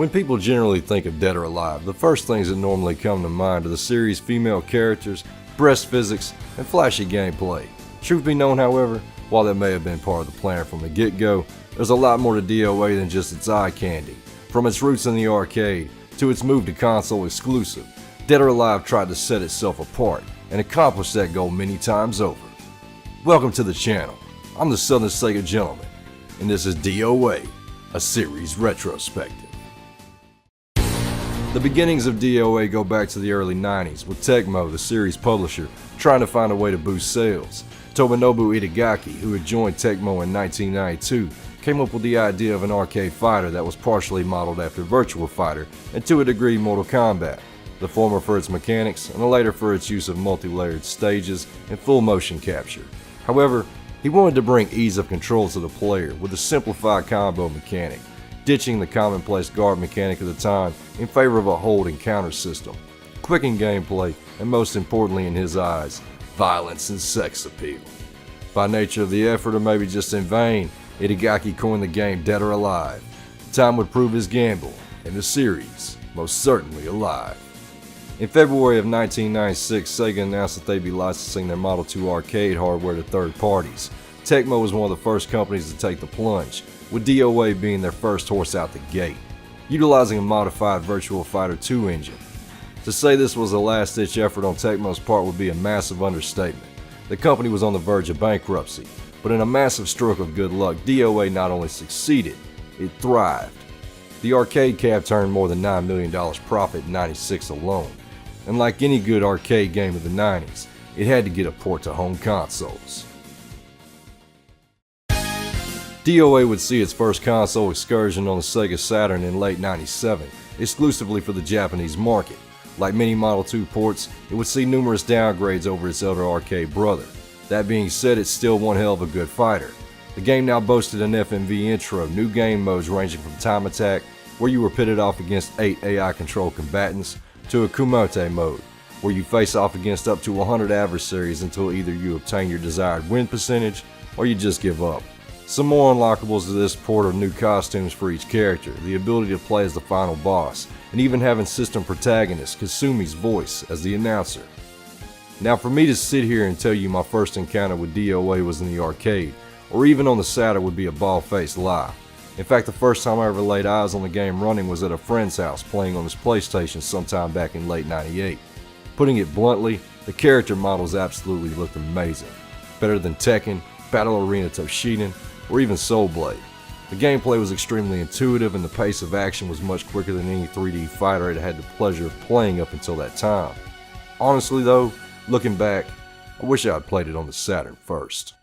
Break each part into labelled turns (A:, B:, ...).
A: When people generally think of Dead or Alive, the first things that normally come to mind are the series' female characters, breast physics, and flashy gameplay. Truth be known, however, while that may have been part of the plan from the get-go, there's a lot more to DOA than just its eye candy. From its roots in the arcade to its move to console exclusive, Dead or Alive tried to set itself apart and accomplished that goal many times over. Welcome to the channel. I'm the Southern Sega Gentleman, and this is DOA, a series retrospective. The beginnings of DOA go back to the early 90s, with Tecmo, the series publisher, trying to find a way to boost sales. Tomonobu Itagaki, who had joined Tecmo in 1992, came up with the idea of an arcade fighter that was partially modeled after Virtua Fighter and to a degree Mortal Kombat, the former for its mechanics and the later for its use of multi-layered stages and full motion capture. However, he wanted to bring ease of control to the player with a simplified combo mechanic, ditching the commonplace guard mechanic of the time in favor of a hold and counter system, quicken gameplay, and most importantly in his eyes, violence and sex appeal. By nature of the effort, or maybe just in vain, Itagaki coined the game Dead or Alive. Time would prove his gamble, and the series most certainly alive. In February of 1996, Sega announced that they'd be licensing their Model 2 arcade hardware to third parties. Tecmo was one of the first companies to take the plunge, with DOA being their first horse out the gate, utilizing a modified Virtua Fighter 2 engine. To say this was a last-ditch effort on Tecmo's part would be a massive understatement. The company was on the verge of bankruptcy, but in a massive stroke of good luck, DOA not only succeeded, it thrived. The arcade cab turned more than $9 million profit in '96 alone, and like any good arcade game of the 90s, it had to get a port to home consoles. DOA would see its first console excursion on the Sega Saturn in late '97, exclusively for the Japanese market. Like many Model 2 ports, it would see numerous downgrades over its elder arcade brother. That being said, it's still one hell of a good fighter. The game now boasted an FMV intro, new game modes ranging from Time Attack, where you were pitted off against 8 AI-controlled combatants, to a Kumite mode, where you face off against up to 100 adversaries until either you obtain your desired win percentage, or you just give up. Some more unlockables to this port are new costumes for each character, the ability to play as the final boss, and even having system protagonist Kasumi's voice as the announcer. Now for me to sit here and tell you my first encounter with DOA was in the arcade, or even on the Saturn would be a bald-faced lie. In fact, the first time I ever laid eyes on the game running was at a friend's house playing on his PlayStation sometime back in late '98. Putting it bluntly, the character models absolutely looked amazing. Better than Tekken, Battle Arena Toshinden, or even Soul Blade. The gameplay was extremely intuitive and the pace of action was much quicker than any 3D fighter I'd had the pleasure of playing up until that time. Honestly though, looking back, I wish I had played it on the Saturn first.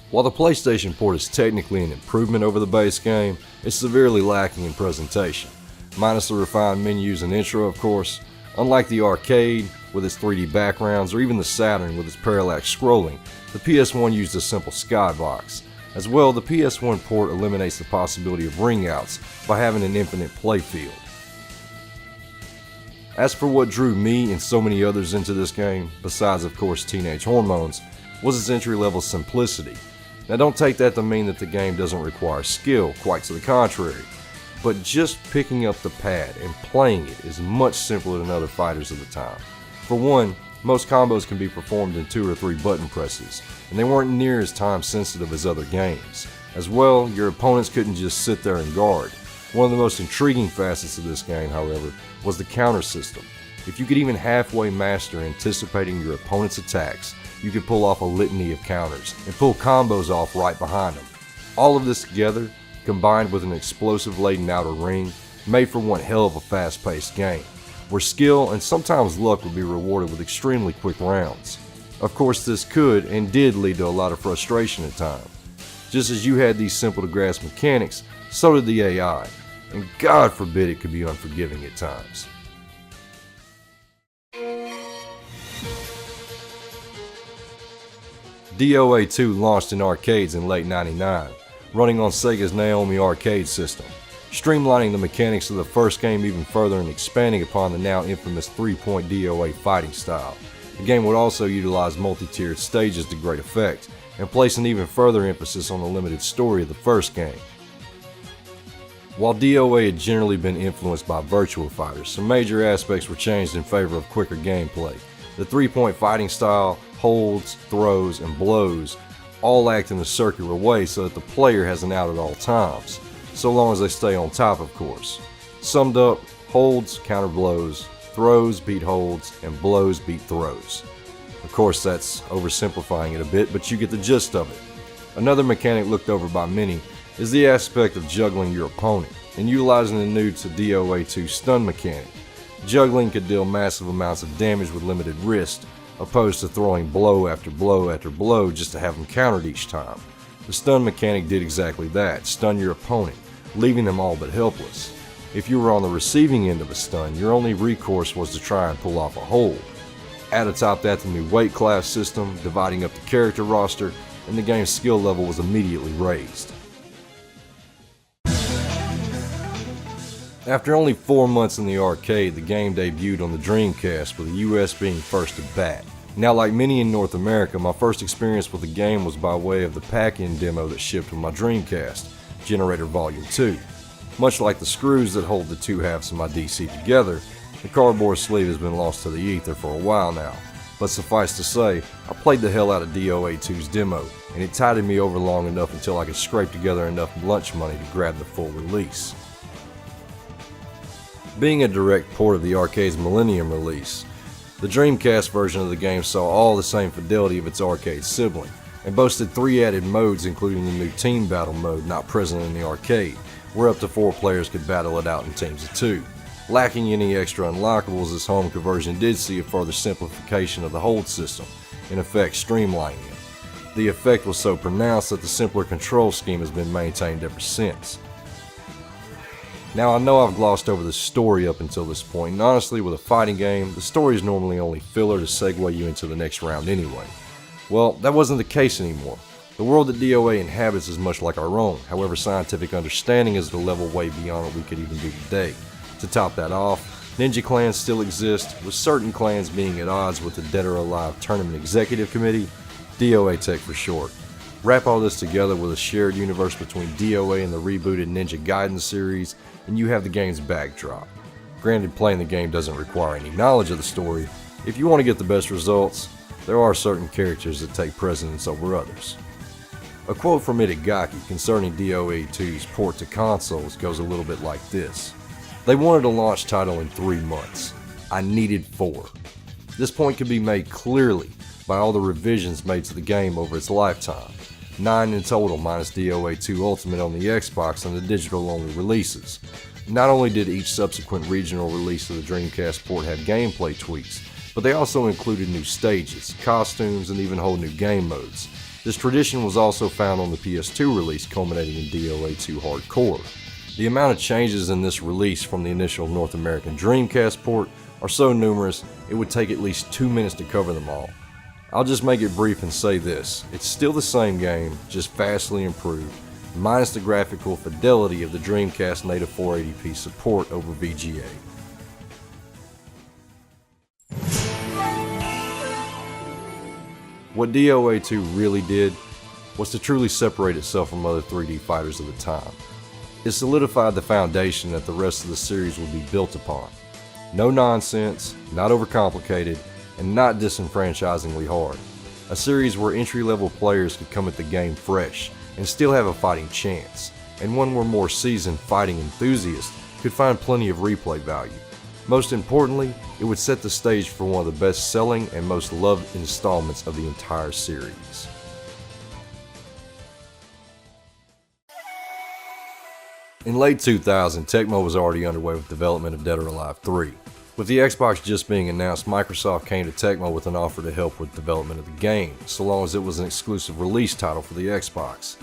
A: While the PlayStation port is technically an improvement over the base game, it's severely lacking in presentation. Minus the refined menus and intro, of course. Unlike the arcade, with its 3D backgrounds, or even the Saturn with its parallax scrolling, the PS1 used a simple skybox. As well, the PS1 port eliminates the possibility of ring outs by having an infinite playfield. As for what drew me and so many others into this game, besides of course teenage hormones, was its entry-level simplicity. Now don't take that to mean that the game doesn't require skill, quite to the contrary. But just picking up the pad and playing it is much simpler than other fighters of the time. For one, most combos can be performed in 2 or 3 button presses, and they weren't near as time sensitive as other games. As well, your opponents couldn't just sit there and guard. One of the most intriguing facets of this game, however, was the counter system. If you could even halfway master anticipating your opponent's attacks, you could pull off a litany of counters and pull combos off right behind them. All of this together, combined with an explosive-laden outer ring, made for one hell of a fast-paced game, where skill and sometimes luck would be rewarded with extremely quick rounds. Of course, this could and did lead to a lot of frustration at times. Just as you had these simple-to-grasp mechanics, so did the AI, and God forbid it could be unforgiving at times. DOA 2 launched in arcades in late '99, running on Sega's Naomi arcade system, streamlining the mechanics of the first game even further and expanding upon the now infamous 3-point DOA fighting style. The game would also utilize multi-tiered stages to great effect, and place an even further emphasis on the limited story of the first game. While DOA had generally been influenced by Virtua Fighters, some major aspects were changed in favor of quicker gameplay. The 3-point fighting style, holds, throws, and blows all act in a circular way so that the player has an out at all times, so long as they stay on top, of course. Summed up, holds counter blows, throws beat holds, and blows beat throws. Of course, that's oversimplifying it a bit, but you get the gist of it. Another mechanic looked over by many is the aspect of juggling your opponent, and utilizing the new to DOA 2 stun mechanic. Juggling could deal massive amounts of damage with limited risk, opposed to throwing blow after blow after blow just to have them countered each time. The stun mechanic did exactly that, stun your opponent, leaving them all but helpless. If you were on the receiving end of a stun, your only recourse was to try and pull off a hold. Add atop that the new weight class system, dividing up the character roster, and the game's skill level was immediately raised. After only 4 months in the arcade, the game debuted on the Dreamcast, with the US being first to bat. Now, like many in North America, my first experience with the game was by way of the pack-in demo that shipped with my Dreamcast, Generator Volume 2. Much like the screws that hold the two halves of my DC together, the cardboard sleeve has been lost to the ether for a while now. But suffice to say, I played the hell out of DOA 2's demo, and it tided me over long enough until I could scrape together enough lunch money to grab the full release. Being a direct port of the arcade's Millennium release, the Dreamcast version of the game saw all the same fidelity of its arcade sibling, and boasted 3 added modes, including the new Team Battle mode not present in the arcade, where up to 4 players could battle it out in teams of 2. Lacking any extra unlockables, this home conversion did see a further simplification of the hold system, in effect streamlining it. The effect was so pronounced that the simpler control scheme has been maintained ever since. Now, I know I've glossed over the story up until this point, and honestly, with a fighting game, the story is normally only filler to segue you into the next round anyway. Well, that wasn't the case anymore. The world that DOA inhabits is much like our own, however scientific understanding is at a level way beyond what we could even do today. To top that off, ninja clans still exist, with certain clans being at odds with the Dead or Alive Tournament Executive Committee, DOA Tech for short. Wrap all this together with a shared universe between DOA and the rebooted Ninja Gaiden series, and you have the game's backdrop. Granted, playing the game doesn't require any knowledge of the story. If you want to get the best results, there are certain characters that take precedence over others. A quote from Itagaki concerning DOA 2's port to consoles goes a little bit like this. They wanted a launch title in 3 months. I needed 4. This point can be made clearly by all the revisions made to the game over its lifetime. 9 in total minus DOA 2 Ultimate on the Xbox and the digital-only releases. Not only did each subsequent regional release of the Dreamcast port have gameplay tweaks, but they also included new stages, costumes, and even whole new game modes. This tradition was also found on the PS2 release, culminating in DOA 2 Hardcore. The amount of changes in this release from the initial North American Dreamcast port are so numerous, it would take at least 2 minutes to cover them all. I'll just make it brief and say this, it's still the same game, just vastly improved, minus the graphical fidelity of the Dreamcast native 480p support over VGA. What DOA 2 really did was to truly separate itself from other 3D fighters of the time. It solidified the foundation that the rest of the series would be built upon. No nonsense, not overcomplicated, and not disenfranchisingly hard. A series where entry-level players could come at the game fresh and still have a fighting chance, and one where more seasoned fighting enthusiasts could find plenty of replay value. Most importantly, it would set the stage for one of the best-selling and most loved installments of the entire series. In late 2000, Tecmo was already underway with development of Dead or Alive 3. With the Xbox just being announced, Microsoft came to Tecmo with an offer to help with development of the game, so long as it was an exclusive release title for the Xbox.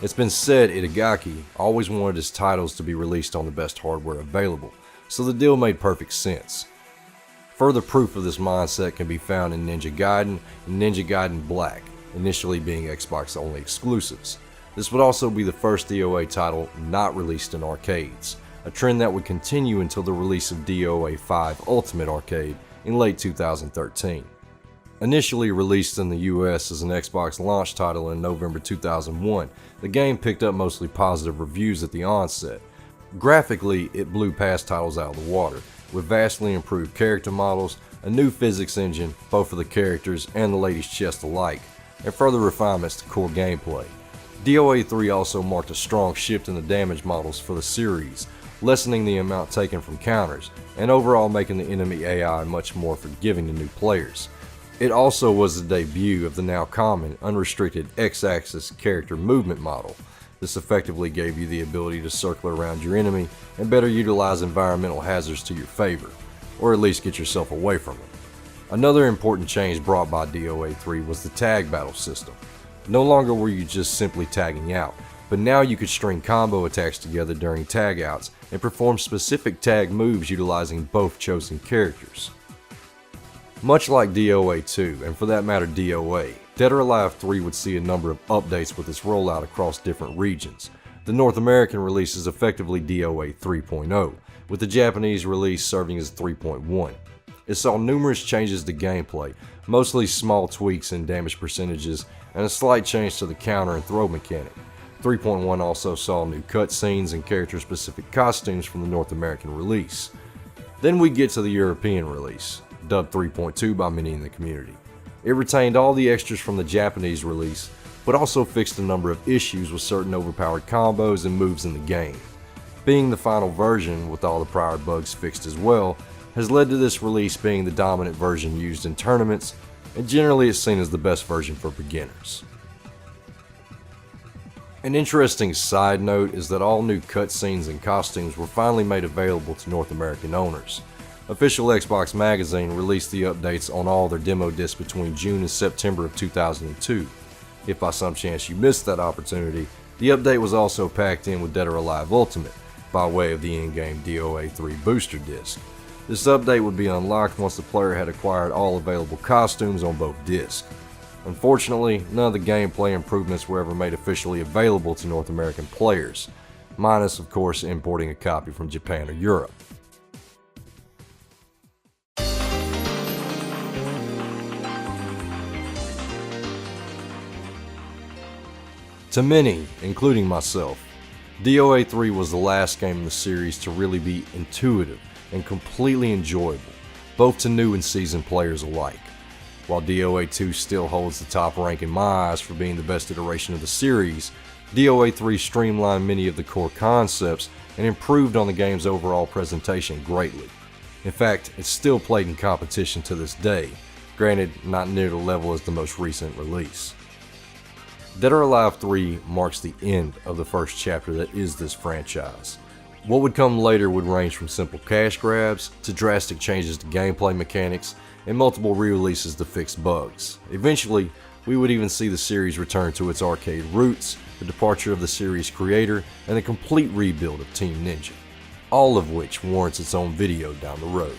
A: It's been said Itagaki always wanted his titles to be released on the best hardware available, so the deal made perfect sense. Further proof of this mindset can be found in Ninja Gaiden and Ninja Gaiden Black, initially being Xbox-only exclusives. This would also be the first DOA title not released in arcades, a trend that would continue until the release of DOA 5 Ultimate Arcade in late 2013. Initially released in the US as an Xbox launch title in November 2001, the game picked up mostly positive reviews at the onset. Graphically, it blew past titles out of the water, with vastly improved character models, a new physics engine, both for the characters and the ladies' chest alike, and further refinements to core gameplay. DOA 3 also marked a strong shift in the damage models for the series, lessening the amount taken from counters, and overall making the enemy AI much more forgiving to new players. It also was the debut of the now common, unrestricted X-axis character movement model. This effectively gave you the ability to circle around your enemy and better utilize environmental hazards to your favor, or at least get yourself away from them. Another important change brought by DOA 3 was the tag battle system. No longer were you just simply tagging out, but now you could string combo attacks together during tag outs and perform specific tag moves utilizing both chosen characters. Much like DOA 2, and for that matter DOA, Dead or Alive 3 would see a number of updates with its rollout across different regions. The North American release is effectively DOA 3.0, with the Japanese release serving as 3.1. It saw numerous changes to gameplay, mostly small tweaks in damage percentages, and a slight change to the counter and throw mechanic. 3.1 also saw new cutscenes and character-specific costumes from the North American release. Then we get to the European release, dubbed 3.2 by many in the community. It retained all the extras from the Japanese release, but also fixed a number of issues with certain overpowered combos and moves in the game. Being the final version, with all the prior bugs fixed as well, has led to this release being the dominant version used in tournaments, and generally it's seen as the best version for beginners. An interesting side note is that all new cutscenes and costumes were finally made available to North American owners. Official Xbox Magazine released the updates on all their demo discs between June and September of 2002. If by some chance you missed that opportunity, the update was also packed in with Dead or Alive Ultimate, by way of the in-game DOA 3 booster disc. This update would be unlocked once the player had acquired all available costumes on both discs. Unfortunately, none of the gameplay improvements were ever made officially available to North American players, minus of course importing a copy from Japan or Europe. To many, including myself, DOA 3 was the last game in the series to really be intuitive and completely enjoyable, both to new and seasoned players alike. While DOA 2 still holds the top rank in my eyes for being the best iteration of the series, DOA 3 streamlined many of the core concepts and improved on the game's overall presentation greatly. In fact, it's still played in competition to this day, granted not near the level as the most recent release. Dead or Alive 3 marks the end of the first chapter that is this franchise. What would come later would range from simple cash grabs to drastic changes to gameplay mechanics and multiple re-releases to fix bugs. Eventually, we would even see the series return to its arcade roots, the departure of the series creator, and a complete rebuild of Team Ninja, all of which warrants its own video down the road.